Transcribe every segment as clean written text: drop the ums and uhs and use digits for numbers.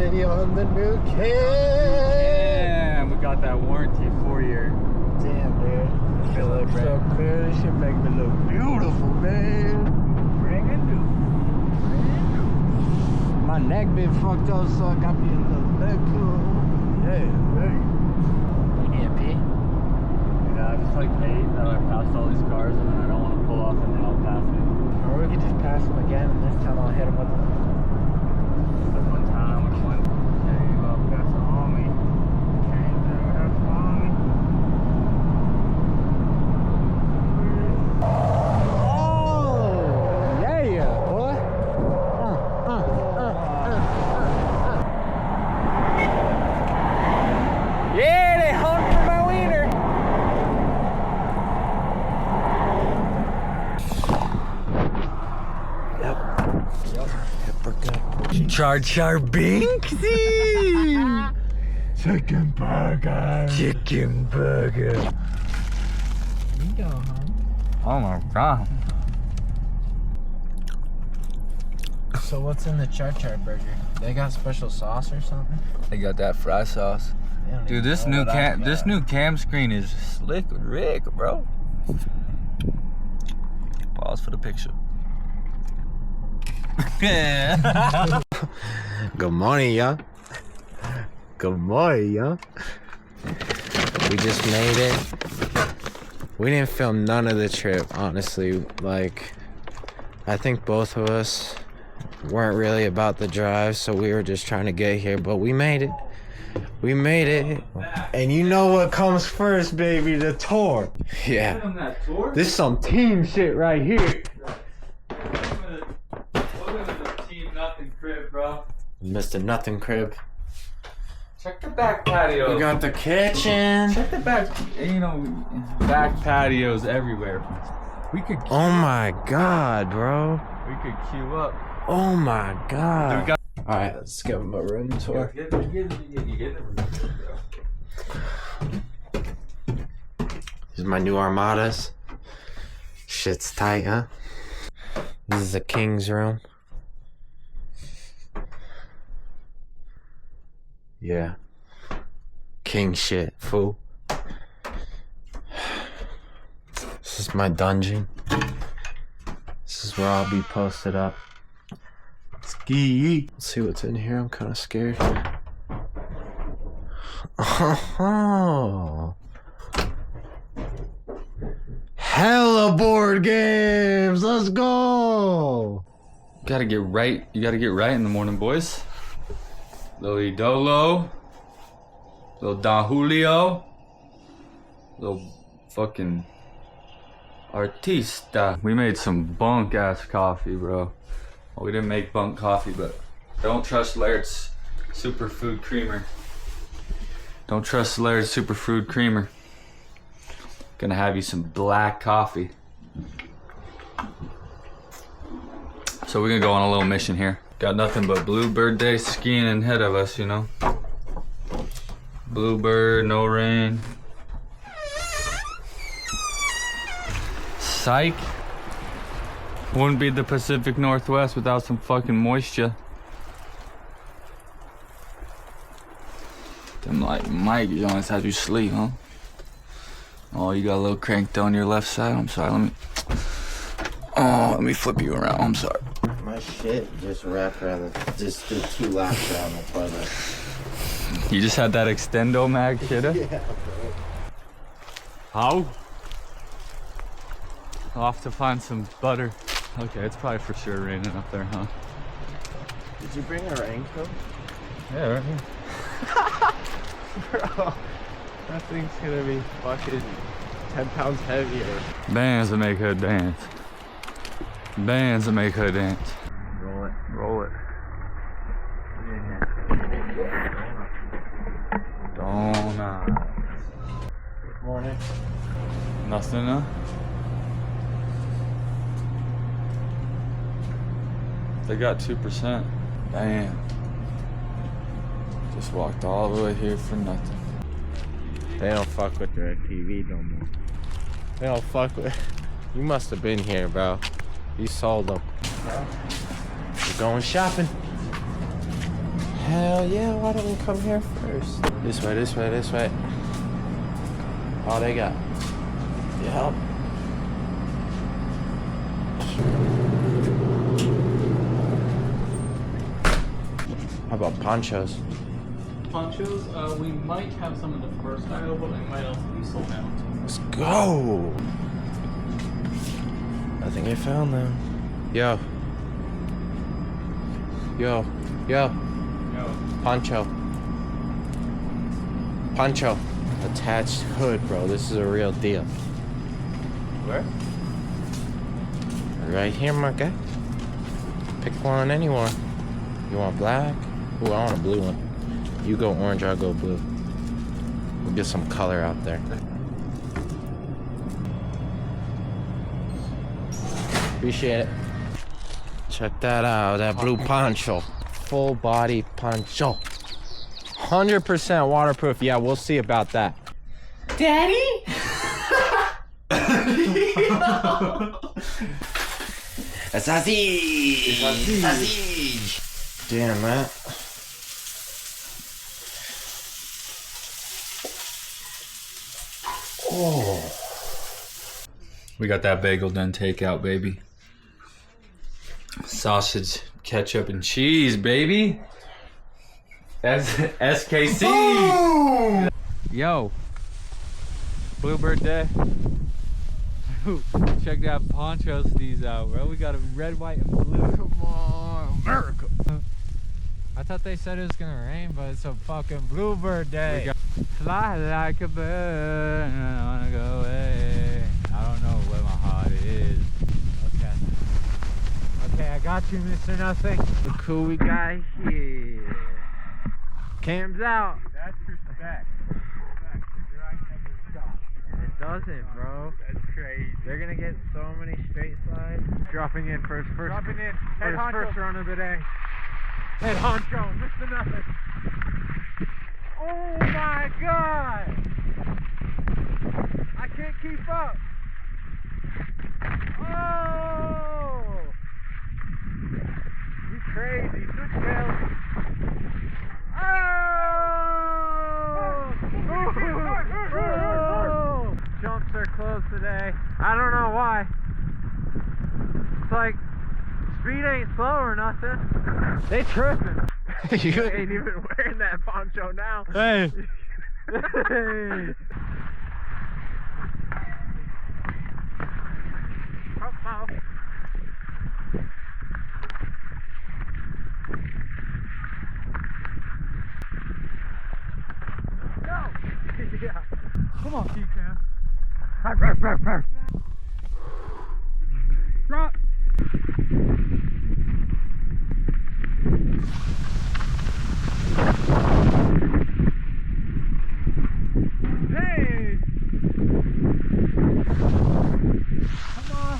video on the new cam. Yeah, we got that warranty 4-year. Damn, dude. It looks so good. It should make me look beautiful, man. Brand new. My neck been fucked up, so I got me a little neck cool. Yeah, hey. You need a pee? Yeah, I just like hate that I passed all these cars and then I don't want to pull off and they all pass me. Or we could just pass them again, and this time I'll hit them with them. But one time I went, came up, that's on me. Came through, that's on me. Oh, yeah, boy. Yeah, they honked for my wiener. Char Char Binksy! Chicken burger. Chicken burger. You go, huh? Oh my god. So what's in the Char Char burger? They got special sauce or something? They got that fry sauce. They don't Dude, even this know new what I cam this got. new cam screen is slick with Rick, bro. Pause for the picture. Yeah. Good morning, y'all. Good morning, y'all. We just made it. We didn't film none of the trip, honestly. Like, I think both of us weren't really about the drive, so we were just trying to get here, but we made it. We made it. And you know what comes first, baby? The tour. Yeah. On that tour? This is some team shit right here. Welcome to the Team Nothing crib, bro. Mr. Nothing crib. Check the back patio. We got the kitchen. Check the back, back patios everywhere. We could. Oh my god, bro. We could queue up. Oh my god. We got. All right, let's give him a room tour. You get the room, bro. These are my new Armadas. Shit's tight, huh? This is the king's room. Yeah. King shit, fool. This is my dungeon. This is where I'll be posted up. Ski. Let's see what's in here. I'm kind of scared. Oh. Hella board games. Let's go. You gotta get right in the morning, boys. Little Idolo. Little Don Julio. Little fucking Artista. We made some bunk ass coffee, bro. Well, we didn't make bunk coffee, but don't trust Laird's superfood creamer. Don't trust Laird's superfood creamer. Gonna have you some black coffee. So we're gonna go on a little mission here. Got nothing but Bluebird Day skiing ahead of us, you know. Bluebird, no rain. Psych. Wouldn't be the Pacific Northwest without some fucking moisture. Them like mic joints had you sleep, huh? Oh, you got a little cranked on your left side. I'm sorry, let me flip you around. I'm sorry. My shit just wrapped around just did 2 laps around the toilet. You just had that extendo mag shit? Yeah, How? Off to find some butter. Okay, it's probably for sure raining up there, huh? Did you bring a raincoat? Yeah, right here. Bro, that thing's gonna be fucking 10 pounds heavier. Bands that make her dance. Bands that make her dance. Roll it. Roll it. Donuts. Good morning. Nothing, huh? They got 2%. Damn. Just walked all the way here for nothing. They don't fuck with their TV no more. They don't fuck with. You must have been here, bro. You sold them. We're going shopping. Hell yeah, why didn't we come here first? This way, this way, this way. Oh, they got. Yep. How about ponchos? Ponchos, we might have some in the first aisle, but they might also be sold out. Let's go. I think I found them. Yo. Yo. Yo. Yo. Poncho. Poncho. Attached hood, bro. This is a real deal. Where? Right here, my guy. Pick one, anyone. You want black? Ooh, I want a blue one. You go orange, I'll go blue. We'll get some color out there. Appreciate it. Check that out, that blue poncho. Full body poncho. 100% waterproof. Yeah, we'll see about that. Daddy? It's así. Damn, man. Oh. We got that bagel done takeout, baby. Sausage, ketchup, and cheese, baby. That's SKC. Boom! Yo. Bluebird Day. Check that poncho steez out, bro. We got a red, white, and blue. Come on, America. I thought they said it was gonna rain, but it's a fucking Bluebird Day. Fly like a bird, and I wanna go away. I don't know where my heart is. Okay. Okay, I got you, Mr. Nothing. Look who we got here. Cam's out. That's respect. It doesn't, bro. That's crazy. They're gonna get so many straight slides. Dropping in first Dropping in. Head honcho. first run of the day. Head honcho, Mr. Nothing. Oh my god! I can't keep up. Oh! You crazy, switch tails. Oh! Jumps are closed today. I don't know why. It's like speed ain't slow or nothing. They tripping. You ain't even wearing that poncho now. Hey. Hey. Come on. No. Yeah. Come on, P-Cam. Drop. Hey! Come on!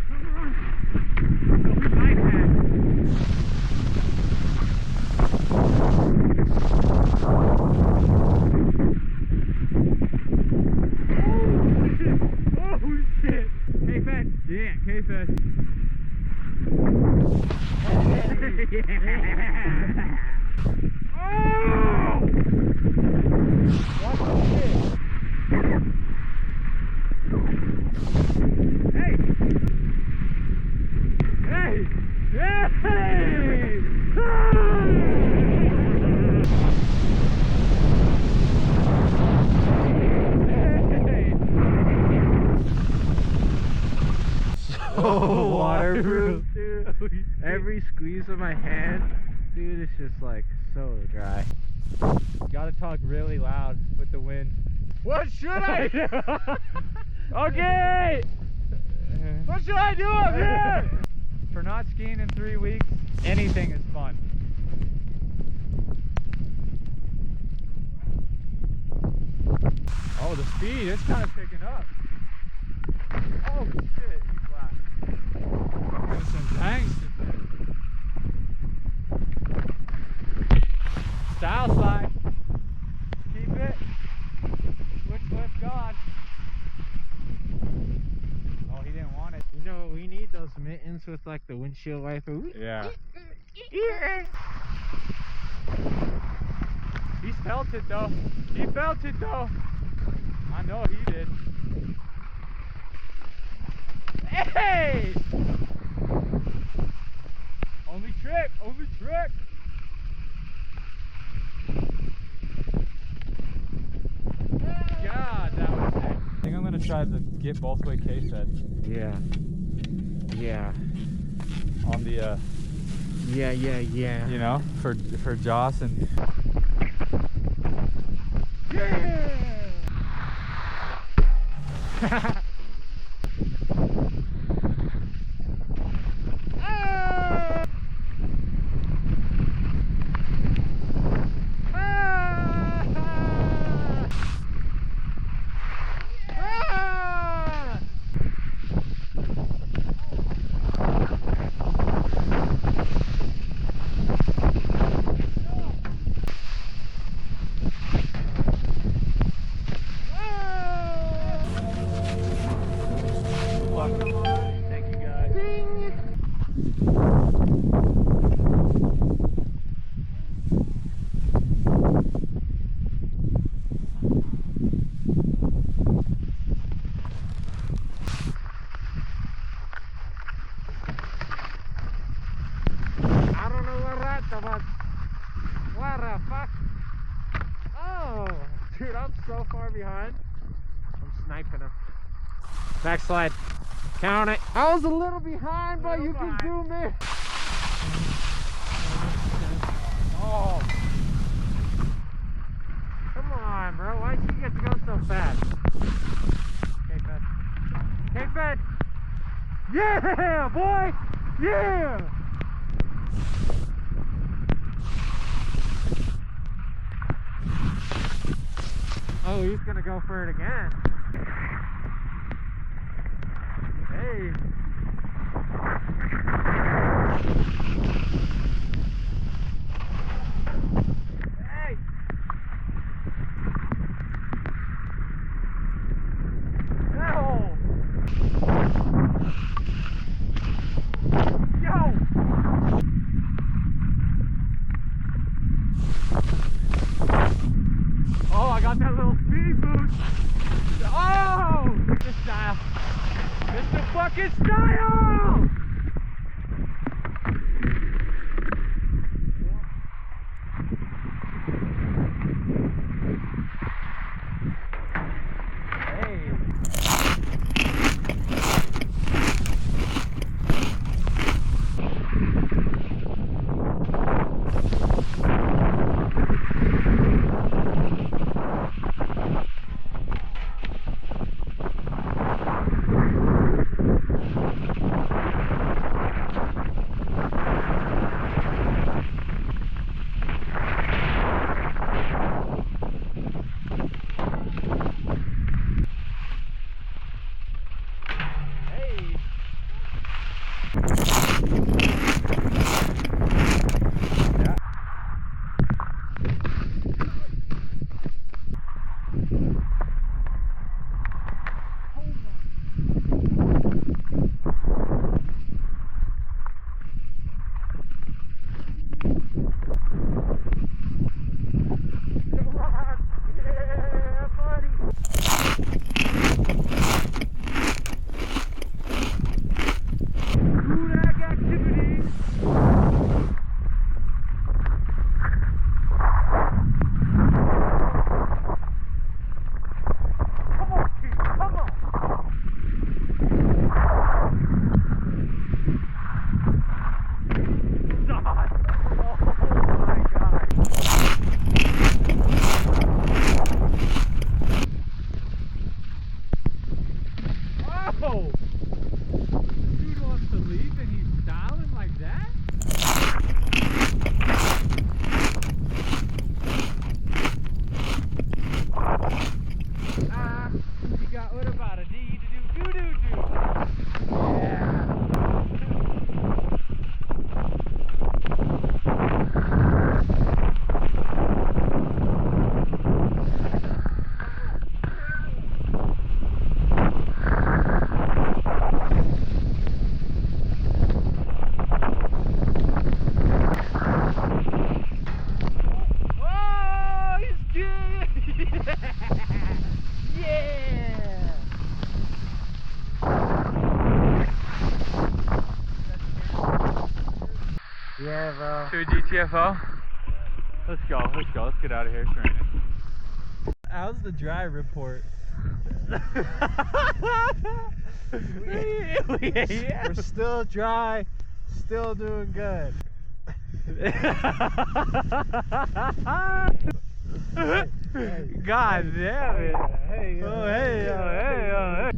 Come on! Don't like that. Oh shit! K-Fed! Yeah, K-Fed. Oh! What the shit? Hey! Hey! Hey! so waterproof, dude. Every squeeze of my hand, dude, it's just like so dry. Gotta talk really loud with the wind. What should I do? Okay! What should I do up here? For not skiing in 3 weeks, anything is fun. Oh, the speed, it's kind of picking up. Oh shit, he's flat. There's some tanks in there. Style slide. Keep it. Switch lift God. Oh, he didn't want it. You know, we need those mittens with like the windshield wiper. Yeah. He felt it though. He felt it though. I know he did. Hey! Only trick, only trick. God, that was sick. I think I'm gonna try to get both way K-fed Yeah. Yeah. on the Yeah, yeah. you know, for Joss and thank you guys. I don't know what that was. What the fuck? Oh, dude, I'm so far behind. I'm sniping him. Backslide. Count it. I was a little behind, but you can zoom in. Oh. Come on, bro. Why'd you get to go so fast? K-Fed. K-Fed. Yeah, boy. Yeah. Oh, he's gonna go for it again. Hey. Hey. No. Yo. Oh, I got that little speed boost. Oh, this style. Mr. Fucking Style! Hey. Yeah, bro. Should we GTFO? Let's go. Let's go. Let's get out of here. It's raining. How's the dry report? We're still dry, still doing good. God damn it. Hey, oh, hey, oh, hey, oh, hey.